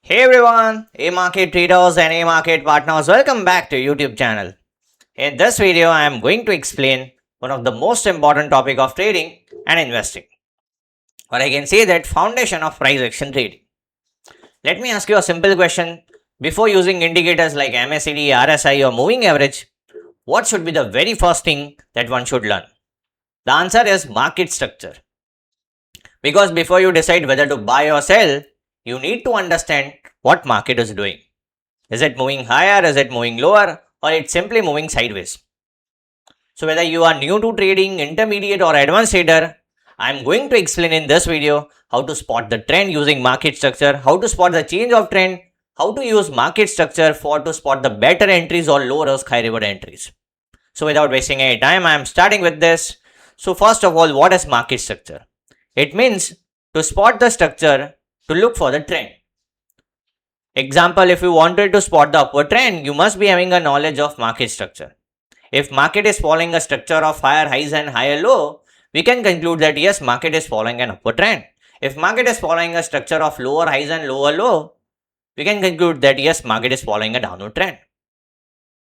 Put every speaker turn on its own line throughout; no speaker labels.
Hey everyone, A-Market traders and A-Market partners, welcome back to YouTube channel. In this video, I am going to explain one of the most important topic of trading and investing. Or I can say that foundation of price action trading. Let me ask you a simple question. Before using indicators like MACD, RSI or moving average, what should be the very first thing that one should learn? The answer is market structure. Because before you decide whether to buy or sell, you need to understand what market is doing. Is it moving higher? Is it moving lower? Or it's simply moving sideways? So whether you are new to trading, intermediate or advanced trader, I am going to explain in this video how to spot the trend using market structure, how to spot the change of trend, how to use market structure to spot the better entries or low risk high reward entries. So without wasting any time, I am starting with this. So first of all, what is market structure? It means to spot the structure to look for the trend. Example, if you wanted to spot the upward trend, you must be having a knowledge of market structure. If market is following a structure of higher highs and higher low, we can conclude that yes, market is following an upward trend. If market is following a structure of lower highs and lower low, we can conclude that yes, market is following a downward trend.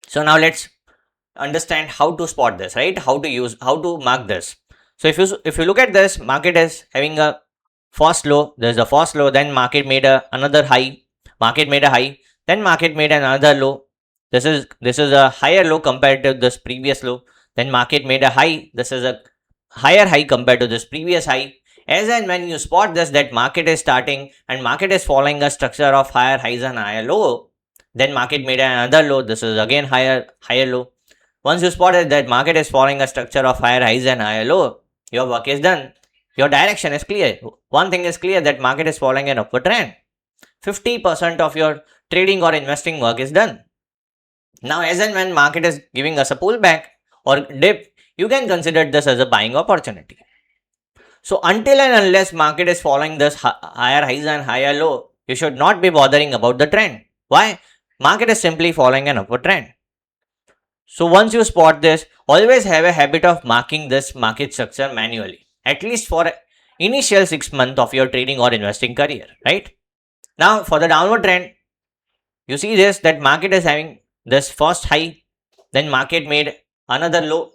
So now let's understand how to spot this, right? How to mark this. So if you look at this, market is having a first low, there's a first low, then market made another high, market made a high, then market made another low. This is a higher low compared to this previous low. Then market made a high. This is a higher high compared to this previous high. As and when you spot this, that market is starting and market is following a structure of higher highs and higher low. Then market made another low. This is again higher low. Once you spotted that market is following a structure of higher highs and higher low, your work is done. Your direction is clear. One thing is clear, that market is following an upward trend. 50% of your trading or investing work is done. Now, as and when market is giving us a pullback or dip, you can consider this as a buying opportunity. So, until and unless market is following this higher highs and higher low, you should not be bothering about the trend. Why? Market is simply following an upward trend. So, once you spot this, always have a habit of marking this market structure manually, at least for initial 6 months of your trading or investing career, right? Now, for the downward trend, you see this, that market is having this first high, then market made another low,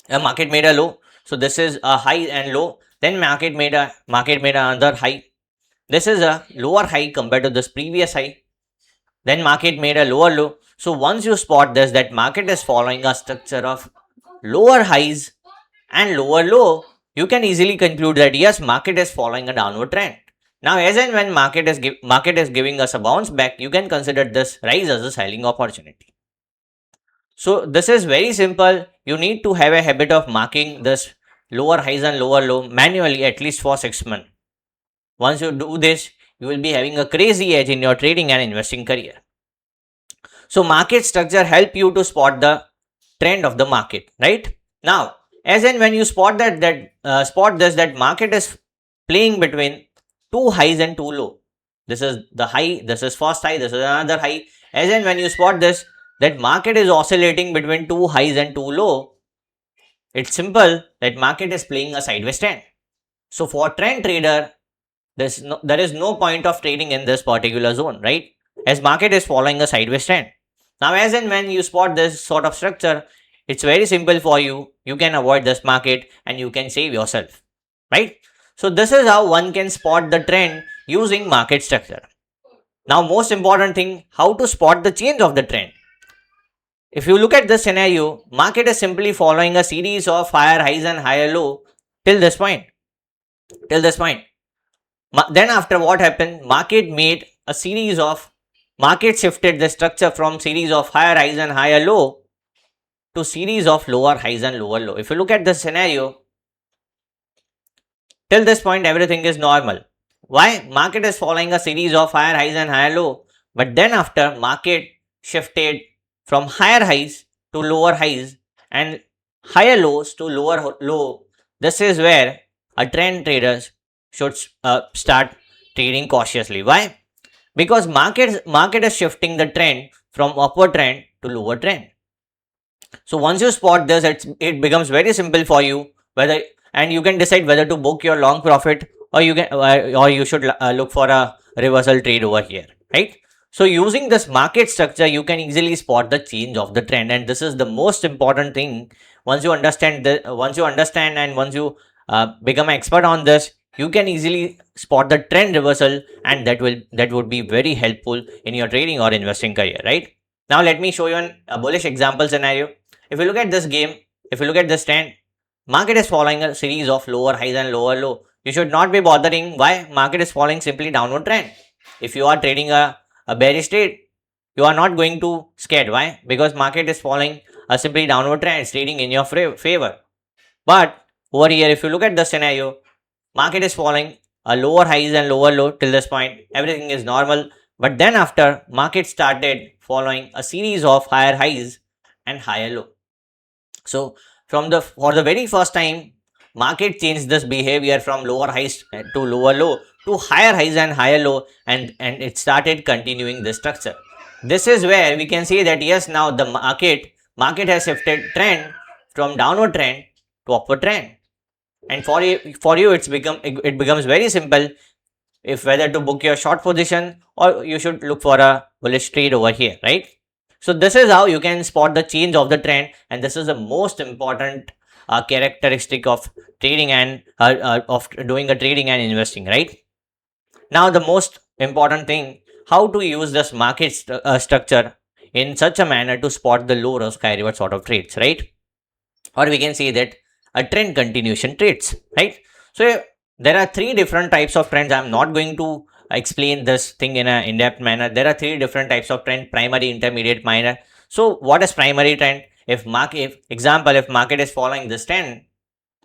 market made a low. So this is a high and low, then market made another high. This is a lower high compared to this previous high. Then market made a lower low. So once you spot this, that market is following a structure of lower highs and lower low, you can easily conclude that yes, market is following a downward trend. Now, as and when market is giving us a bounce back, you can consider this rise as a selling opportunity. So this is very simple. You need to have a habit of marking this lower highs and lower low manually, at least for 6 months. Once you do this, you will be having a crazy edge in your trading and investing career. So market structure help you to spot the trend of the market, right? Now, as and when you spot that market is playing between two highs and two low. This is the high, this is first high, this is another high. As and when you spot this, that market is oscillating between two highs and two low, it's simple that market is playing a sideways trend. So for trend trader, there is no point of trading in this particular zone, right? As market is following a sideways trend. Now, as and when you spot this sort of structure, it's very simple for you. You can avoid this market and you can save yourself, right? So this is how one can spot the trend using market structure. Now, most important thing, how to spot the change of the trend. If you look at this scenario, market is simply following a series of higher highs and higher low till this point. Then after what happened, market shifted the structure from series of higher highs and higher low to series of lower highs and lower low. If you look at this scenario, till this point, everything is normal. Why? Market is following a series of higher highs and higher low. But then after, market shifted from higher highs to lower highs and higher lows to lower low. This is where a trend traders should start trading cautiously. Why? Because market is shifting the trend from upward trend to lower trend. So once you spot this, it becomes very simple for you and you can decide whether to book your long profit or you should look for a reversal trade over here. right? So using this market structure, you can easily spot the change of the trend, and this is the most important thing. Once you understand and once you become an expert on this, you can easily spot the trend reversal, and that would be very helpful in your trading or investing career, right? Now let me show you a bullish example scenario. If you look at this game, if you look at this trend, market is following a series of lower highs and lower low. You should not be bothering why market is following simply downward trend. If you are trading a bearish trade, you are not going to scared. Why? Because market is following a simply downward trend, it's trading in your favor. But over here, if you look at the scenario, market is following a lower highs and lower low till this point. Everything is normal. But then after, market started following a series of higher highs and higher low. So for the very first time, market changed this behavior from lower highs to lower low to higher highs and higher low, and it started continuing this structure. This is where we can see that yes, now the market has shifted trend from downward trend to upward trend. And for you it becomes very simple if whether to book your short position or you should look for a bullish trade over here, right? So this is how you can spot the change of the trend, and this is the most important characteristic of trading and of doing a trading and investing, right? Now the most important thing, how to use this market structure in such a manner to spot the low risk high reward sort of trades, right? Or we can say that a trend continuation trades, right? So there are three different types of trends. I'm not going to explain this thing in an in-depth manner. There are three different types of trend: primary, intermediate, minor. So what is primary trend? If market is following this trend,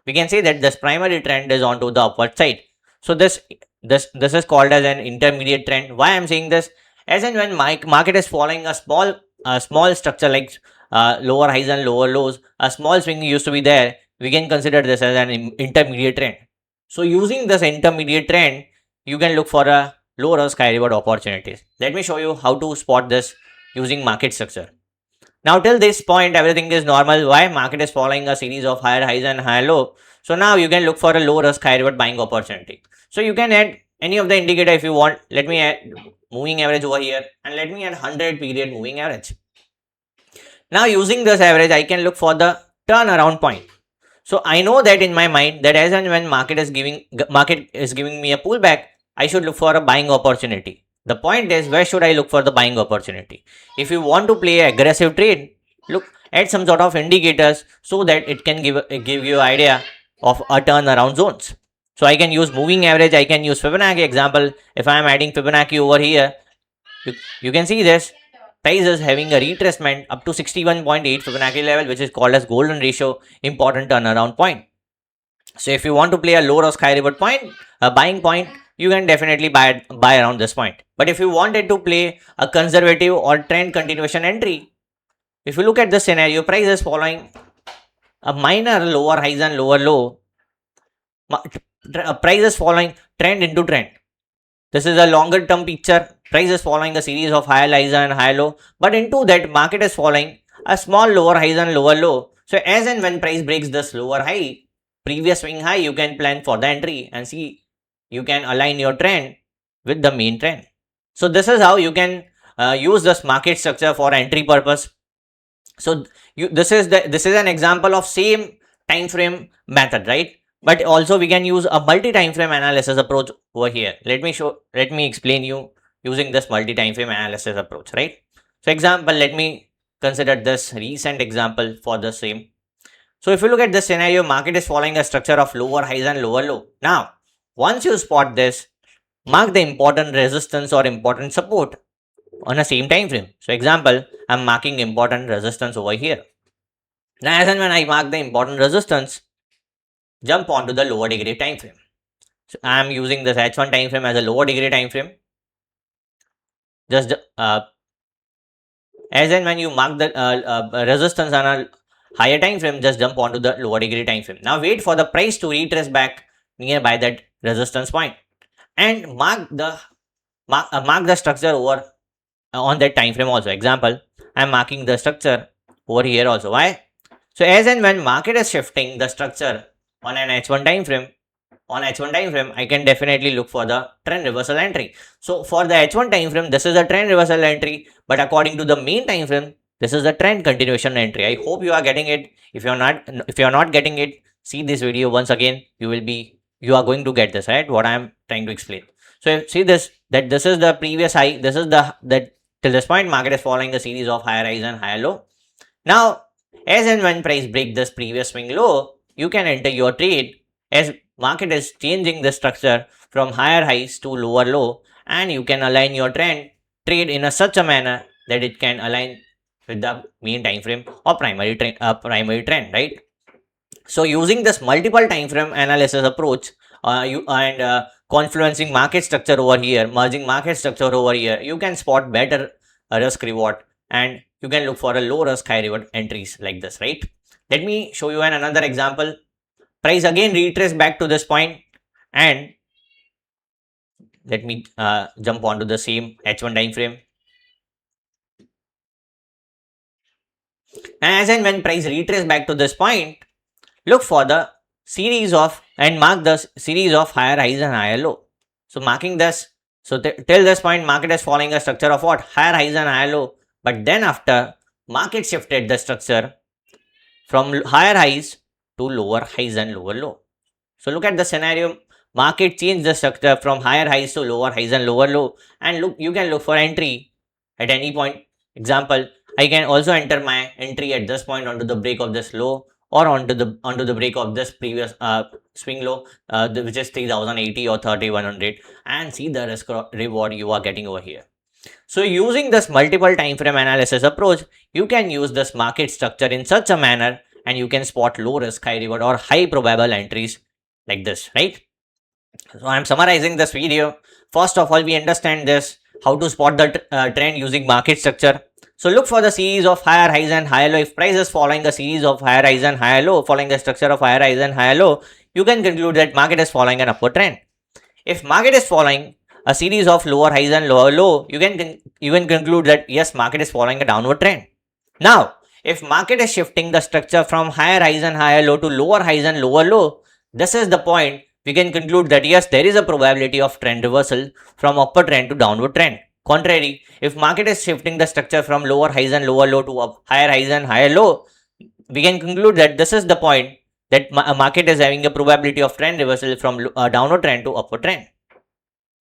we can say that this primary trend is onto the upward side. So this is called as an intermediate trend. Why I'm saying this? As in when market is following a small structure like lower highs and lower lows, a small swing used to be there, we can consider this as an intermediate trend. So using this intermediate trend, you can look for a low risk high reward opportunities. Let me show you how to spot this using market structure. Now till this point everything is normal. Why? Market is following a series of higher highs and higher low. So now you can look for a low risk high reward buying opportunity. So you can add any of the indicator if you want. Let me add moving average over here, and let me add 100 period moving average. Now using this average, I can look for the turnaround point. So I know that in my mind that as and when market is giving me a pullback, I should look for a buying opportunity. The point is, where should I look for the buying opportunity? If you want to play an aggressive trade, look at some sort of indicators so that it can give you idea of a turnaround zones. So I can use moving average, I can use Fibonacci example. If I am adding Fibonacci over here, you can see this price is having a retracement up to 61.8 Fibonacci level, which is called as golden ratio, important turnaround point. So if you want to play a low risk high reward point, a buying point, you can definitely buy around this point. But if you wanted to play a conservative or trend continuation entry, if you look at the scenario, price is following a minor lower highs and lower low. Price is following trend into trend. This is a longer term picture. Price is following a series of higher highs and higher low, but into that market is following a small lower highs and lower low. So as and when price breaks this lower high, previous swing high, you can plan for the entry and see you can align your trend with the main trend. So this is how you can use this market structure for entry purpose. So this is an example of same time frame method, right? But also we can use a multi-time frame analysis approach over here. Let me explain you using this multi-time frame analysis approach, right? So example, let me consider this recent example for the same. So if you look at this scenario, market is following a structure of lower highs and lower low. Now, once you spot this, mark the important resistance or important support on the same time frame. So example, I'm marking important resistance over here. Now as and when I mark the important resistance, jump onto the lower degree time frame. So I am using this H1 time frame as a lower degree time frame. Just as and when you mark the resistance on a higher time frame, just jump onto the lower degree time frame. Now wait for the price to retrace back nearby that resistance point, and mark the structure over on that time frame also. Example, I am marking the structure over here also. Why? So as and when market is shifting the structure on an H1 time frame on H1 time frame, I can definitely look for the trend reversal entry. So for the H1 time frame, this is a trend reversal entry, but according to the main time frame, this is a trend continuation entry. I hope you are getting it. If you are not getting it, see this video once again. You are going to get this, right? What I am trying to explain. So see this, that this is the previous high. This is that till this point market is following a series of higher highs and higher low. Now, as and when price break this previous swing low, you can enter your trade as market is changing the structure from higher highs to lower low, and you can align your trade in such a manner that it can align with the mean time frame or primary trend, right? So using this multiple time frame analysis approach, confluencing market structure over here, merging market structure over here, you can spot better risk reward, and you can look for a low risk high reward entries like this, right? Let me show you another example. Price again retrace back to this point, and let me jump onto the same H1 time frame. As and when price retrace back to this point, look for the series of and mark the series of higher highs and higher low. So marking this, so till this point market is following a structure of what? Higher highs and higher low. But then after, market shifted the structure from higher highs to lower highs and lower low. So look at the scenario. Market changed the structure from higher highs to lower highs and lower low. And look, you can look for entry at any point. Example, I can also enter my entry at this point onto the break of this low, or onto the break of this previous swing low, which is 3080 or 3100, and see the risk reward you are getting over here. So using this multiple time frame analysis approach, you can use this market structure in such a manner, and you can spot low risk high reward or high probable entries like this, right? So I am summarizing this video. First of all, we understand this, how to spot the trend using market structure. So look for the series of higher highs and higher low. If price is following a series of higher highs and higher low, following the structure of higher highs and higher low, you can conclude that market is following an upward trend. If market is following a series of lower highs and lower low, you can conclude that yes, market is following a downward trend. Now, if market is shifting the structure from higher highs and higher low to lower highs and lower low, this is the point we can conclude that yes, there is a probability of trend reversal from upward trend to downward trend. Contrary, if market is shifting the structure from lower highs and lower low to higher highs and higher low, we can conclude that this is the point that market is having a probability of trend reversal from downward trend to upward trend.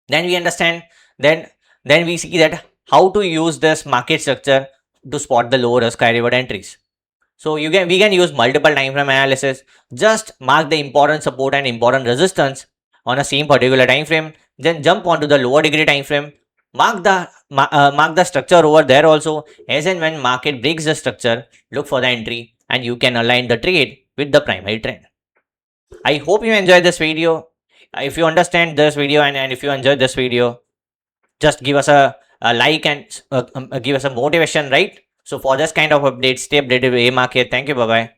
Then we understand, then we see that how to use this market structure to spot the low risk high reward entries. So we can use multiple time frame analysis. Just mark the important support and important resistance on a same particular time frame. Then jump onto the lower degree time frame. Mark the structure over there also. As and when market breaks the structure, look for the entry, and you can align the trade with the primary trend. I hope you enjoyed this video. If you understand this video and if you enjoyed this video, just give us a like and give us a motivation, right? So for this kind of updates, stay updated with AMarkets. Thank you. Bye bye.